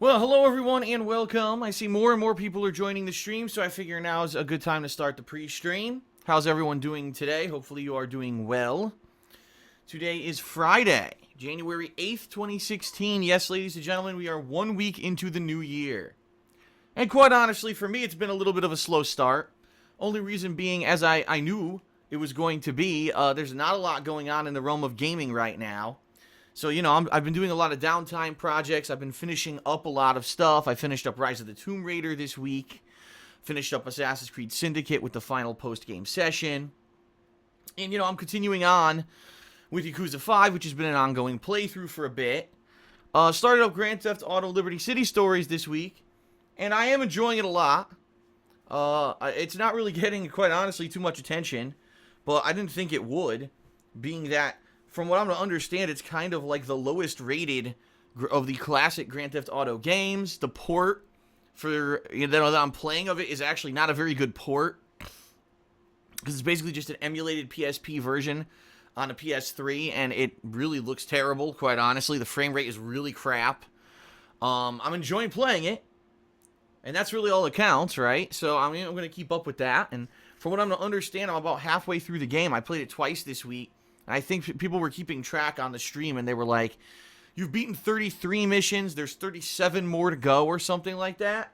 Well, hello everyone and welcome. I see more and more people are joining the stream, so I figure now is a good time to start the pre-stream. How's everyone doing today? Hopefully you are doing well. Today is Friday, January 8th, 2016. Yes, ladies and gentlemen, we are 1 week into the new year. And quite honestly, for me, it's been a little bit of a slow start. Only reason being, as I knew it was going to be, there's not a lot going on in the realm of gaming right now. So, you know, I've been doing a lot of downtime projects. I've been finishing up a lot of stuff. I finished up Rise of the Tomb Raider this week. Finished up Assassin's Creed Syndicate with the final post-game session. And, you know, I'm continuing on with Yakuza 5, which has been an ongoing playthrough for a bit. Started up Grand Theft Auto Liberty City Stories this week. And I am enjoying it a lot. It's not really getting, quite honestly, too much attention. But I didn't think it would, being that, from what I'm to understand, it's kind of like the lowest rated of the classic Grand Theft Auto games. The port for that I'm playing of it is actually not a very good port, because it's basically just an emulated PSP version on a PS3, and it really looks terrible, quite honestly. The frame rate is really crap. I'm enjoying playing it, and that's really all that counts, right? So I'm going to keep up with that, and from what I'm to understand, I'm about halfway through the game. I played it twice this week. I think people were keeping track on the stream, and they were like, you've beaten 33 missions, there's 37 more to go, or something like that.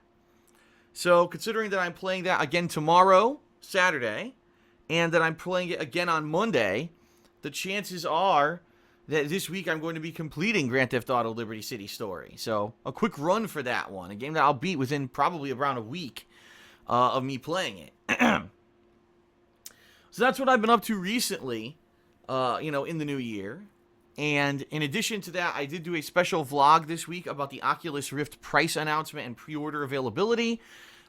So, considering that I'm playing that again tomorrow, Saturday, and that I'm playing it again on Monday, the chances are that this week I'm going to be completing Grand Theft Auto Liberty City Story. So, a quick run for that one, a game that I'll beat within probably around a week of me playing it. So that's what I've been up to recently. In the new year. And in addition to that, I did do a special vlog this week about the Oculus Rift price announcement and pre-order availability.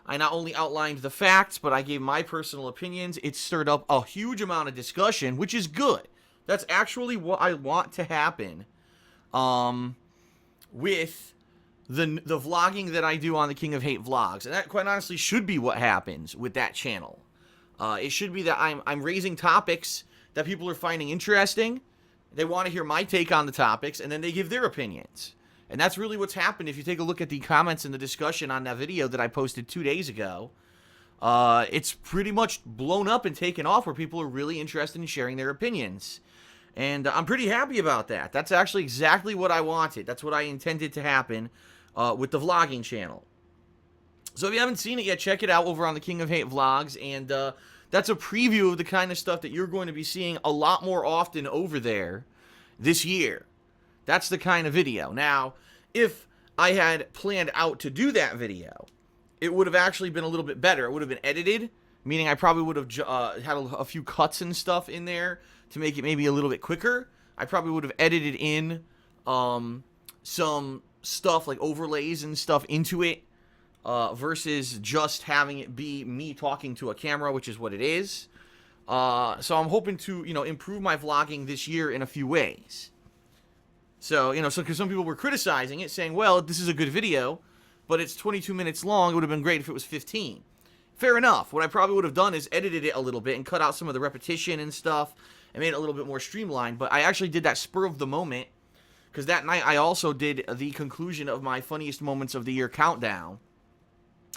I not only outlined the facts, but I gave my personal opinions. It stirred up a huge amount of discussion, which is good. That's actually what I want to happen with the vlogging that I do on the King of Hate vlogs. And that, quite honestly, should be what happens with that channel. It should be that I'm raising topics that people are finding interesting. They want to hear my take on the topics, and then they give their opinions. And that's really what's happened. If you take a look at the comments and the discussion on that video that I posted 2 days ago, it's pretty much blown up and taken off, where people are really interested in sharing their opinions. And I'm pretty happy about that. That's actually exactly what I wanted. That's what I intended to happen with the vlogging channel. So if you haven't seen it yet, check it out over on the King of Hate vlogs, and that's a preview of the kind of stuff that you're going to be seeing a lot more often over there this year. That's the kind of video. Now, if I had planned out to do that video, it would have actually been a little bit better. It would have been edited, meaning I probably would have had a few cuts and stuff in there to make it maybe a little bit quicker. I probably would have edited in some stuff like overlays and stuff into it, versus just having it be me talking to a camera, which is what it is. So I'm hoping to, improve my vlogging this year in a few ways. So, because some people were criticizing it, saying, well, this is a good video, but it's 22 minutes long. It would have been great if it was 15. Fair enough. What I probably would have done is edited it a little bit and cut out some of the repetition and stuff and made it a little bit more streamlined. But I actually did that spur of the moment, because that night I also did the conclusion of my funniest moments of the year countdown.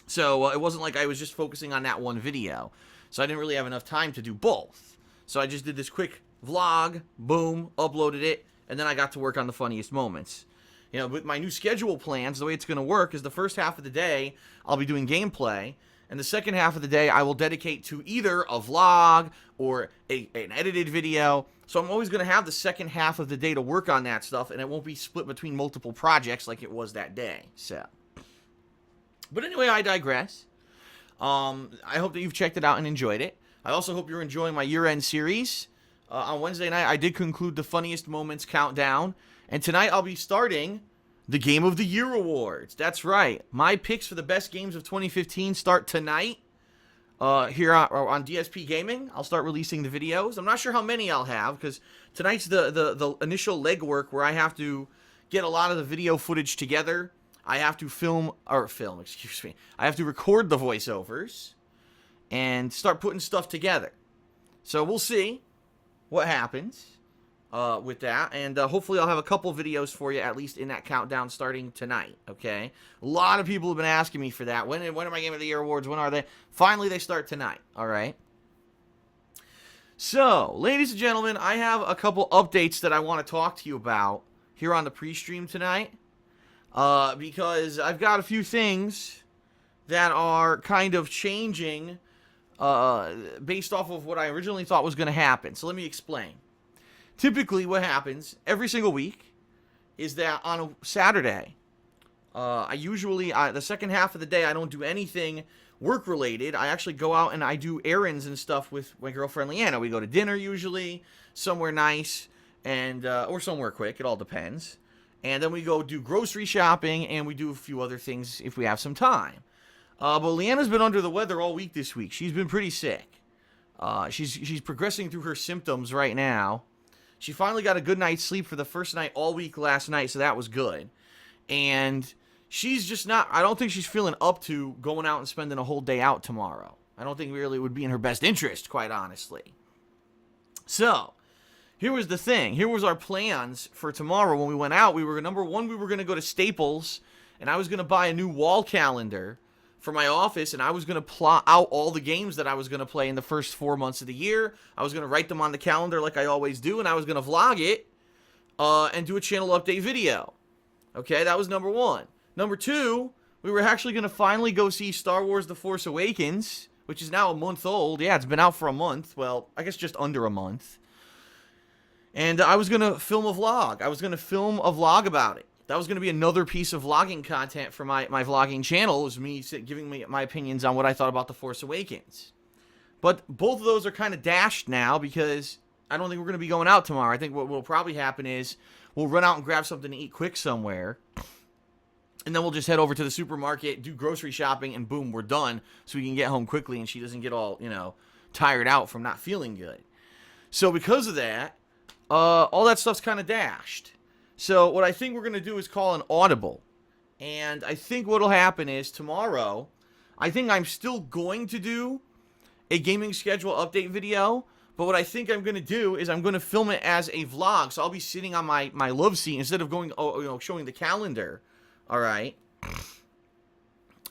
So it wasn't like I was just focusing on that one video. So I didn't really have enough time to do both. So I just did this quick vlog, boom, uploaded it, and then I got to work on the funniest moments. With my new schedule plans, the way it's going to work is the first half of the day, I'll be doing gameplay, and the second half of the day, I will dedicate to either a vlog or an edited video. So I'm always going to have the second half of the day to work on that stuff, and it won't be split between multiple projects like it was that day. But anyway, I digress. I hope that you've checked it out and enjoyed it. I also hope you're enjoying my year-end series. On Wednesday night, I did conclude the funniest moments countdown. And tonight, I'll be starting the Game of the Year Awards. That's right. My picks for the best games of 2015 start tonight here on DSPGaming. I'll start releasing the videos. I'm not sure how many I'll have, because tonight's the initial legwork where I have to get a lot of the video footage together. I have to I have to record the voiceovers and start putting stuff together. So we'll see what happens. with that, and hopefully I'll have a couple videos for you, at least in that countdown, starting tonight, okay? A lot of people have been asking me for that. When are my Game of the Year awards? When are they? Finally, they start tonight, all right? So, ladies and gentlemen, I have a couple updates that I want to talk to you about here on the pre-stream tonight, because I've got a few things that are kind of changing based off of what I originally thought was going to happen. So let me explain. Typically, what happens every single week is that on a Saturday, the second half of the day, I don't do anything work-related. I actually go out and I do errands and stuff with my girlfriend Leanna. We go to dinner usually, somewhere nice, and or somewhere quick. It all depends. And then we go do grocery shopping, and we do a few other things if we have some time. But Leanna's been under the weather all week this week. She's been pretty sick. She's progressing through her symptoms right now. She finally got a good night's sleep for the first night all week last night, so that was good. And she's just not, I don't think she's feeling up to going out and spending a whole day out tomorrow. I don't think really it would be in her best interest, quite honestly. So, here was the thing. Here was our plans for tomorrow when we went out. We were, number one, we were going to go to Staples, and I was going to buy a new wall calendar for my office, and I was going to plot out all the games that I was going to play in the first 4 months of the year. I was going to write them on the calendar like I always do, and I was going to vlog it and do a channel update video. Okay, that was number one. Number two, we were actually going to finally go see Star Wars The Force Awakens, which is now a month old. Yeah, it's been out for a month. Well, I guess just under a month. And I was going to film a vlog. I was going to film a vlog about it. That was going to be another piece of vlogging content for my vlogging channel, was me giving me my opinions on what I thought about The Force Awakens. But both of those are kind of dashed now because I don't think we're going to be going out tomorrow. I think what will probably happen is we'll run out and grab something to eat quick somewhere, and then we'll just head over to the supermarket, do grocery shopping, and boom, we're done, so we can get home quickly and she doesn't get all, tired out from not feeling good. So because of that, all that stuff's kind of dashed. So what I think we're going to do is call an audible. And I think what'll happen is tomorrow, I think I'm still going to do a gaming schedule update video. But what I think I'm going to do is I'm going to film it as a vlog. So I'll be sitting on my love seat instead of going, showing the calendar. All right.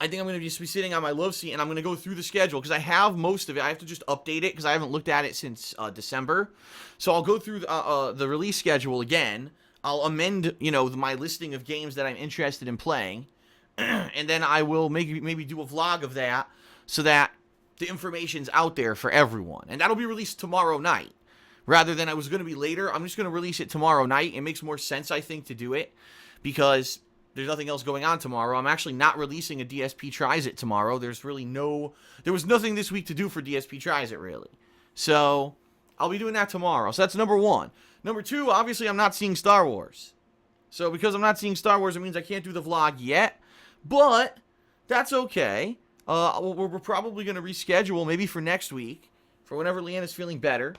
I think I'm going to just be sitting on my love seat, and I'm going to go through the schedule because I have most of it. I have to just update it because I haven't looked at it since December. So I'll go through the release schedule again. I'll amend, my listing of games that I'm interested in playing, and then I will maybe do a vlog of that so that the information's out there for everyone. And that'll be released tomorrow night. Rather than I was going to be later, I'm just going to release it tomorrow night. It makes more sense, I think, to do it because there's nothing else going on tomorrow. I'm actually not releasing a DSP Tries It tomorrow. There was nothing this week to do for DSP Tries It, really. So I'll be doing that tomorrow. So that's number one. Number two, obviously, I'm not seeing Star Wars. So because I'm not seeing Star Wars, it means I can't do the vlog yet. But that's okay. We're probably going to reschedule maybe for next week, for whenever Leanna's feeling better.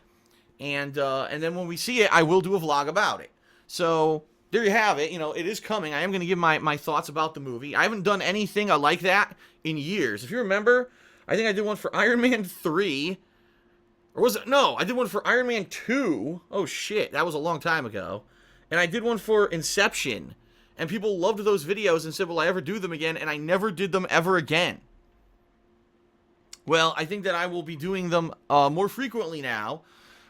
And then when we see it, I will do a vlog about it. So there you have it. It is coming. I am going to give my thoughts about the movie. I haven't done anything like that in years. If you remember, I think I did one for Iron Man 3. Or was it? No, I did one for Iron Man 2. Oh, shit. That was a long time ago. And I did one for Inception. And people loved those videos and said, will I ever do them again? And I never did them ever again. Well, I think that I will be doing them more frequently now.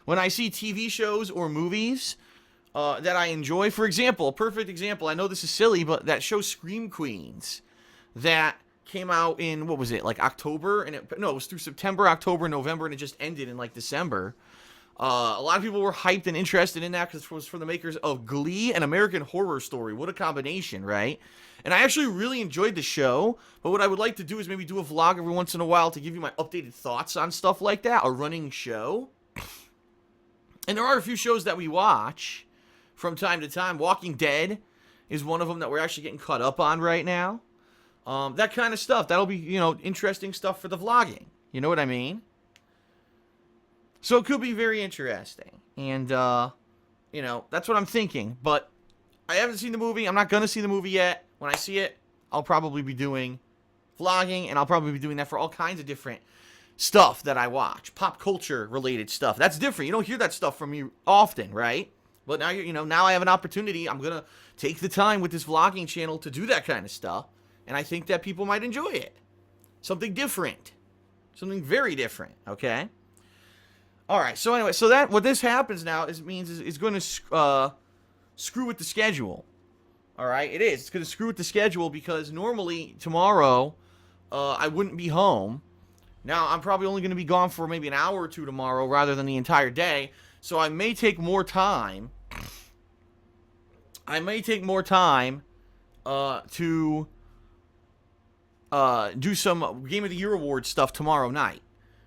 When I see TV shows or movies that I enjoy. For example, a perfect example. I know this is silly, but that show Scream Queens that came out in, what was it, like October? It was through September, October, November, and it just ended in like December. A lot of people were hyped and interested in that because it was from the makers of Glee and American Horror Story. What a combination, right? And I actually really enjoyed the show, but what I would like to do is maybe do a vlog every once in a while to give you my updated thoughts on stuff like that, a running show. And there are a few shows that we watch from time to time. Walking Dead is one of them that we're actually getting caught up on right now. That kind of stuff. That'll be, interesting stuff for the vlogging. You know what I mean? So it could be very interesting. And, that's what I'm thinking. But I haven't seen the movie. I'm not going to see the movie yet. When I see it, I'll probably be doing vlogging. And I'll probably be doing that for all kinds of different stuff that I watch. Pop culture related stuff. That's different. You don't hear that stuff from me often, right? But now, now I have an opportunity. I'm going to take the time with this vlogging channel to do that kind of stuff. And I think that people might enjoy it. Something different. Something very different, okay? All right, so anyway, so that what this happens now is going to screw with the schedule. All right, it is. It's going to screw with the schedule because normally tomorrow I wouldn't be home. Now, I'm probably only going to be gone for maybe an hour or two tomorrow rather than the entire day. So I may take more time. To do some Game of the Year Awards stuff tomorrow night.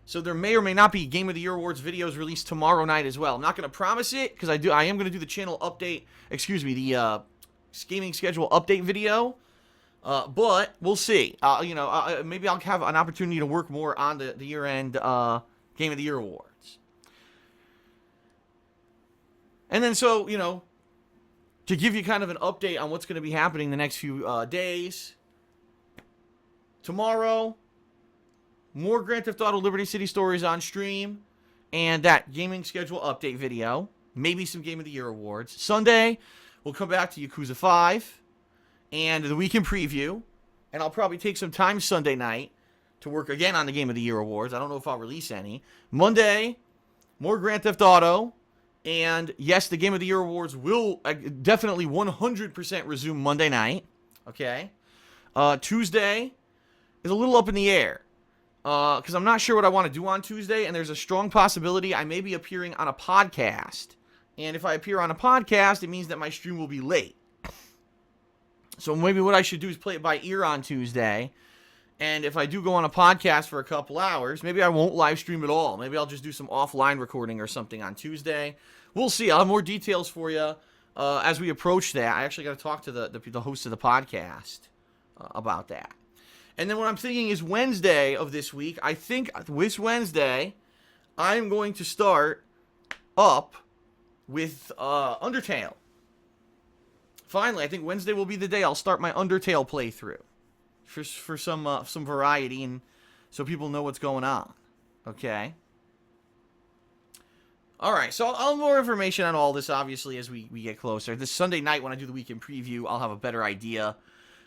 So there may or may not be Game of the Year Awards videos released tomorrow night as well. I'm not going to promise it because I am going to do the channel update. The gaming schedule update video. But we'll see. Maybe I'll have an opportunity to work more on the year-end Game of the Year Awards. And then to give you kind of an update on what's going to be happening the next few days. Tomorrow, more Grand Theft Auto Liberty City stories on stream, and that gaming schedule update video. Maybe some Game of the Year Awards. Sunday, we'll come back to Yakuza 5 and the weekend preview, and I'll probably take some time Sunday night to work again on the Game of the Year Awards. I don't know if I'll release any. Monday, more Grand Theft Auto, and yes, the Game of the Year Awards will definitely 100% resume Monday night. Okay? Tuesday is a little up in the air. Because I'm not sure what I want to do on Tuesday, and there's a strong possibility I may be appearing on a podcast. And if I appear on a podcast, it means that my stream will be late. So maybe what I should do is play it by ear on Tuesday. And if I do go on a podcast for a couple hours, maybe I won't live stream at all. Maybe I'll just do some offline recording or something on Tuesday. We'll see. I'll have more details for you as we approach that. I actually got to talk to the host of the podcast about that. And then what I'm thinking is Wednesday of this week, I think this Wednesday, I'm going to start up with Undertale. Finally, I think Wednesday will be the day I'll start my Undertale playthrough. For some variety and so people know what's going on. Okay? Alright, so I'll have more information on all this, obviously, as we get closer. This Sunday night, when I do the weekend preview, I'll have a better idea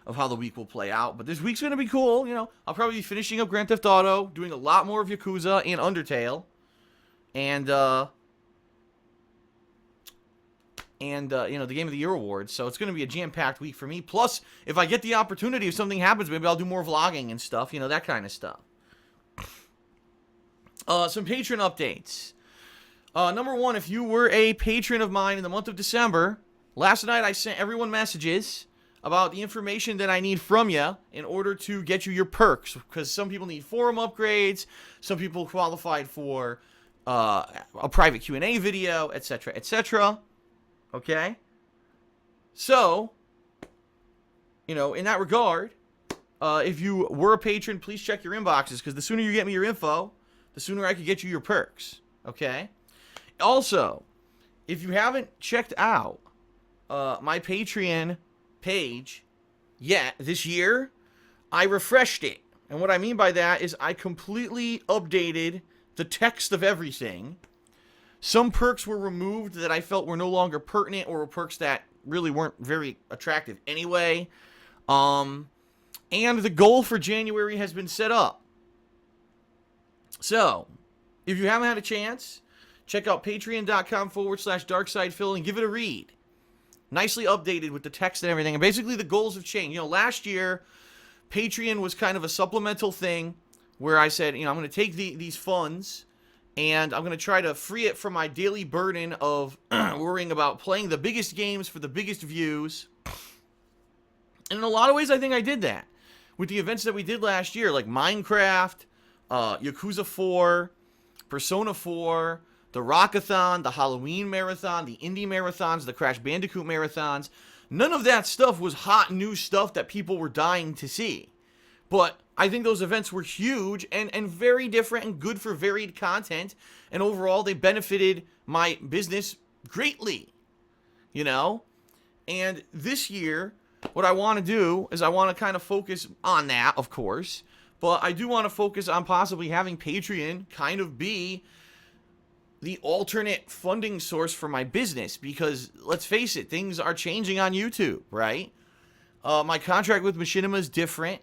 of how the week will play out. But this week's going to be cool, I'll probably be finishing up Grand Theft Auto, doing a lot more of Yakuza and Undertale. And the Game of the Year Awards. So it's going to be a jam-packed week for me. Plus, if I get the opportunity, if something happens, maybe I'll do more vlogging and stuff, that kind of stuff. Some patron updates. Number one, if you were a patron of mine in the month of December, last night I sent everyone messages about the information that I need from you in order to get you your perks. Because some people need forum upgrades, some people qualified for a private Q&A video, etc., etc., okay? So, in that regard, if you were a patron, please check your inboxes, because the sooner you get me your info, the sooner I can get you your perks, okay? Also, if you haven't checked out my Patreon page yet this year, I refreshed it. And what I mean by that is I completely updated the text of everything. Some perks were removed that I felt were no longer pertinent or were perks that really weren't very attractive anyway. And the goal for January has been set up. So, if you haven't had a chance, check out patreon.com/darksidephil and give it a read. Nicely updated with the text and everything. And basically the goals have changed. Last year, Patreon was kind of a supplemental thing where I said, I'm going to take these funds and I'm going to try to free it from my daily burden of worrying about playing the biggest games for the biggest views. And in a lot of ways, I think I did that. With the events that we did last year, like Minecraft, Yakuza 4, Persona 4, the Rockathon, the Halloween Marathon, the Indie Marathons, the Crash Bandicoot Marathons. None of that stuff was hot new stuff that people were dying to see. But I think those events were huge and very different and good for varied content. And overall, they benefited my business greatly. And this year, what I want to do is I want to kind of focus on that, of course. But I do want to focus on possibly having Patreon kind of be the alternate funding source for my business, because let's face it, things are changing on YouTube, right? My contract with Machinima is different.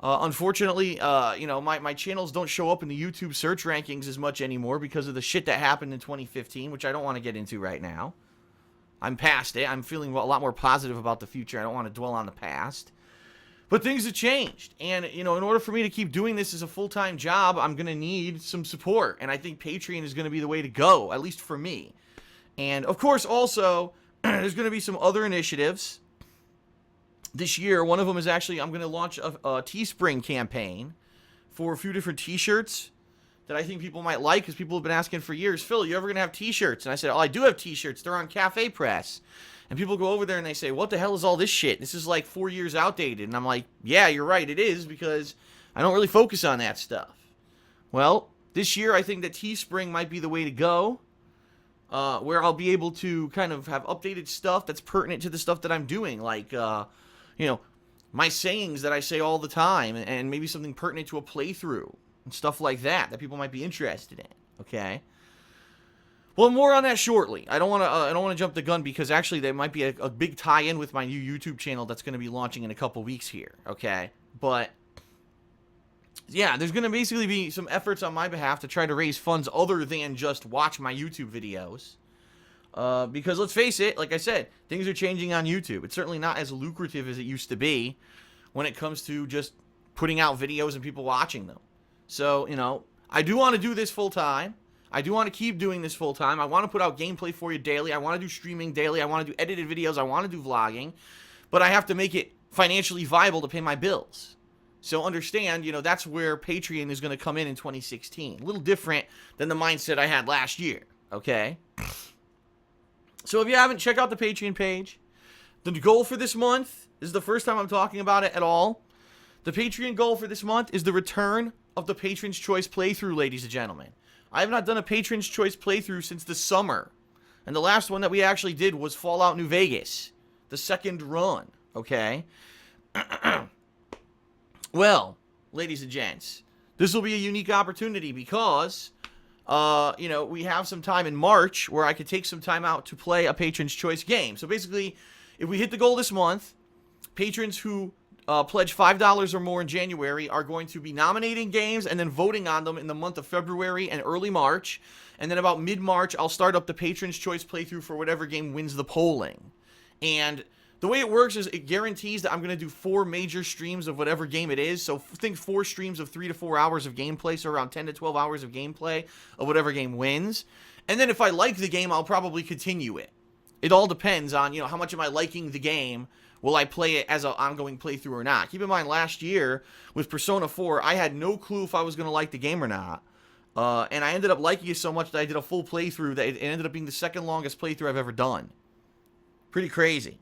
Unfortunately, my channels don't show up in the YouTube search rankings as much anymore because of the shit that happened in 2015, which I don't want to get into right now. I'm past it. I'm feeling a lot more positive about the future. I don't want to dwell on the past. But things have changed. And, in order for me to keep doing this as a full-time job, I'm going to need some support. And I think Patreon is going to be the way to go, at least for me. And, of course, also, there's going to be some other initiatives this year. One of them is actually, I'm going to launch a Teespring campaign for a few different t-shirts that I think people might like, because people have been asking for years, Phil, you ever going to have t-shirts? And I said, I do have t-shirts. They're on Cafe Press. And people go over there and they say, what the hell is all this shit? This is like 4 years outdated. And I'm like, yeah, you're right, it is, because I don't really focus on that stuff. Well, this year I think that Teespring might be the way to go, where I'll be able to kind of have updated stuff that's pertinent to the stuff that I'm doing, like, my sayings that I say all the time, and maybe something pertinent to a playthrough, and stuff like that people might be interested in, okay? Well, more on that shortly. I don't want to jump the gun, because actually there might be a big tie-in with my new YouTube channel that's going to be launching in a couple weeks here, okay? But yeah, there's going to basically be some efforts on my behalf to try to raise funds other than just watch my YouTube videos. Because let's face it, like I said, things are changing on YouTube. It's certainly not as lucrative as it used to be when it comes to just putting out videos and people watching them. So, I do want to do this full time. I do want to keep doing this full time. I want to put out gameplay for you daily. I want to do streaming daily. I want to do edited videos. I want to do vlogging. But I have to make it financially viable to pay my bills. So understand, that's where Patreon is going to come in 2016. A little different than the mindset I had last year, okay? So if you haven't, check out the Patreon page. The goal for this month, this is the first time I'm talking about it at all. The Patreon goal for this month is the return of the Patron's Choice playthrough, ladies and gentlemen. I have not done a Patron's Choice playthrough since the summer. And the last one that we actually did was Fallout New Vegas. The second run, okay? Well, ladies and gents, this will be a unique opportunity because, we have some time in March where I could take some time out to play a Patron's Choice game. So basically, if we hit the goal this month, patrons who pledge $5 or more in January are going to be nominating games and then voting on them in the month of February and early March. And then about mid-March, I'll start up the Patron's Choice playthrough for whatever game wins the polling. And the way it works is it guarantees that I'm going to do 4 major streams of whatever game it is. So think 4 streams of 3 to 4 hours of gameplay, so around 10 to 12 hours of gameplay of whatever game wins. And then if I like the game, I'll probably continue it. It all depends on, how much am I liking the game. Will I play it as an ongoing playthrough or not? Keep in mind, last year with Persona 4, I had no clue if I was going to like the game or not. And I ended up liking it so much that I did a full playthrough that it ended up being the second longest playthrough I've ever done. Pretty crazy.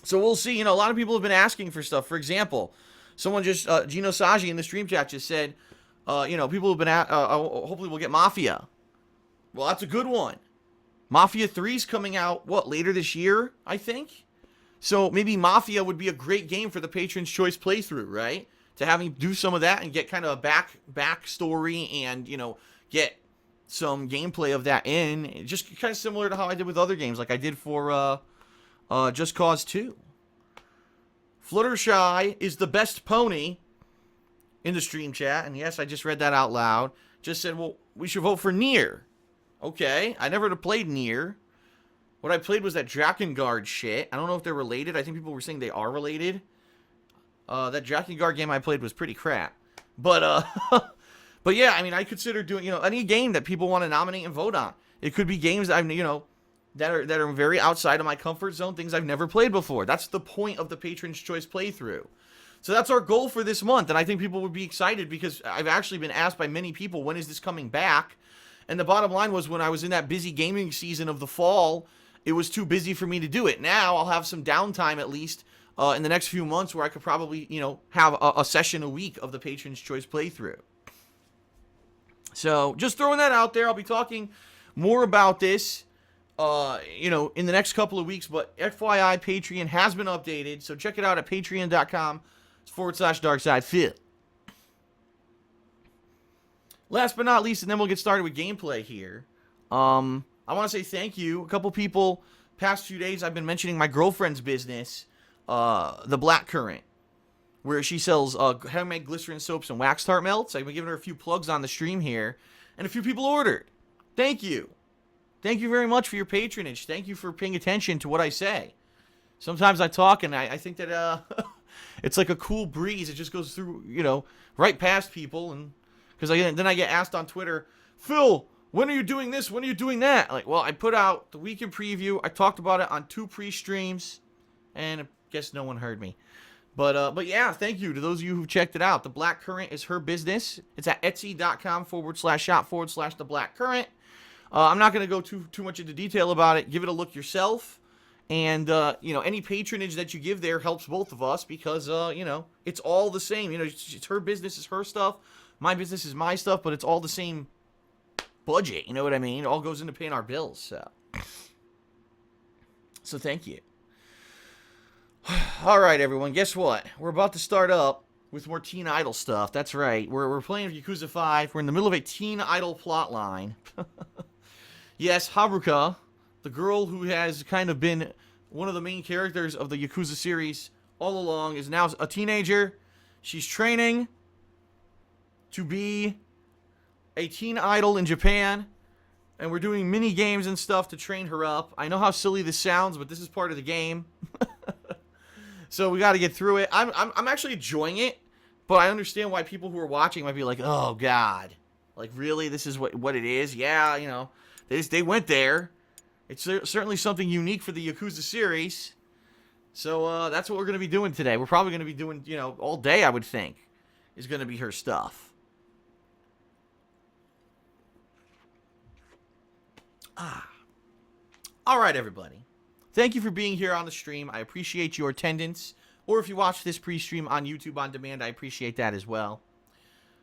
So we'll see. A lot of people have been asking for stuff. For example, someone just, Gino Saji in the stream chat just said, people have been hopefully we'll get Mafia. Well, that's a good one. Mafia 3's coming out, later this year, I think? So maybe Mafia would be a great game for the Patron's Choice playthrough, right? To have him do some of that and get kind of a backstory and, get some gameplay of that in. Just kind of similar to how I did with other games, like I did for Just Cause 2. Fluttershy is the best pony in the stream chat. And yes, I just read that out loud. Just said, well, we should vote for Nier. Okay, I never played Nier. What I played was that Drakengard shit. I don't know if they're related. I think people were saying they are related. That Drakengard game I played was pretty crap. But, but yeah, I mean, I consider doing, any game that people want to nominate and vote on. It could be games that that are very outside of my comfort zone, things I've never played before. That's the point of the Patron's Choice playthrough. So that's our goal for this month, and I think people would be excited because I've actually been asked by many people, when is this coming back? And the bottom line was, when I was in that busy gaming season of the fall, it was too busy for me to do it. Now I'll have some downtime at least in the next few months where I could probably, have a session a week of the Patron's Choice playthrough. So just throwing that out there. I'll be talking more about this, in the next couple of weeks. But FYI, Patreon has been updated. So check it out at patreon.com/darksidephil. Last but not least, and then we'll get started with gameplay here. I want to say thank you. A couple people, past few days, I've been mentioning my girlfriend's business, the Black Current, where she sells handmade glycerin soaps and wax tart melts. I've been giving her a few plugs on the stream here, and a few people ordered. Thank you. Thank you very much for your patronage. Thank you for paying attention to what I say. Sometimes I talk, and I think that it's like a cool breeze. It just goes through, right past people, and because then I get asked on Twitter, Phil, when are you doing this? When are you doing that? Like, well, I put out the weekend preview. I talked about it on 2 pre-streams, and I guess no one heard me. But yeah, thank you to those of you who checked it out. The Black Current is her business. It's at etsy.com/shop/the Black Current. I'm not going to go too much into detail about it. Give it a look yourself. And, any patronage that you give there helps both of us because, it's all the same. It's her business is her stuff. My business is my stuff, but it's all the same budget. You know what I mean? It all goes into paying our bills. So thank you. All right, everyone. Guess what? We're about to start up with more Teen Idol stuff. That's right. We're playing Yakuza 5. We're in the middle of a Teen Idol plot line. Yes, Haruka, the girl who has kind of been one of the main characters of the Yakuza series all along, is now a teenager. She's training to be a teen idol in Japan, and we're doing mini games and stuff to train her up. I know how silly this sounds, but this is part of the game. So we got to get through it. I'm actually enjoying it, but I understand why people who are watching might be like, "Oh God, like really? This is what it is?" Yeah, they went there. It's certainly something unique for the Yakuza series. So that's what we're going to be doing today. We're probably going to be doing, all day, I would think, is going to be her stuff. All right, everybody. Thank you for being here on the stream. I appreciate your attendance. Or if you watch this pre-stream on YouTube on demand, I appreciate that as well.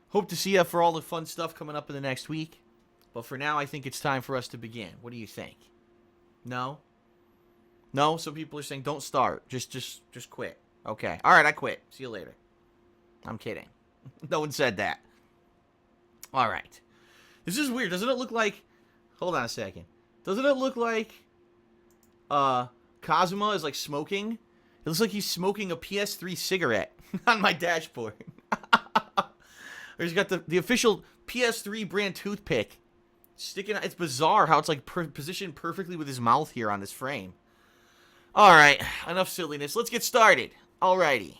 Hope to see you for all the fun stuff coming up in the next week. But for now, I think it's time for us to begin. What do you think? No? No? Some people are saying don't start. Just quit. Okay. All right, I quit. See you later. I'm kidding. No one said that. All right. This is weird. Doesn't it look like... Hold on a second. Doesn't it look like Kazuma is like smoking? It looks like he's smoking a PS3 cigarette on my dashboard. Or he's got the official PS3 brand toothpick sticking out. It's bizarre how it's like positioned perfectly with his mouth here on this frame. All right, enough silliness. Let's get started. Alrighty.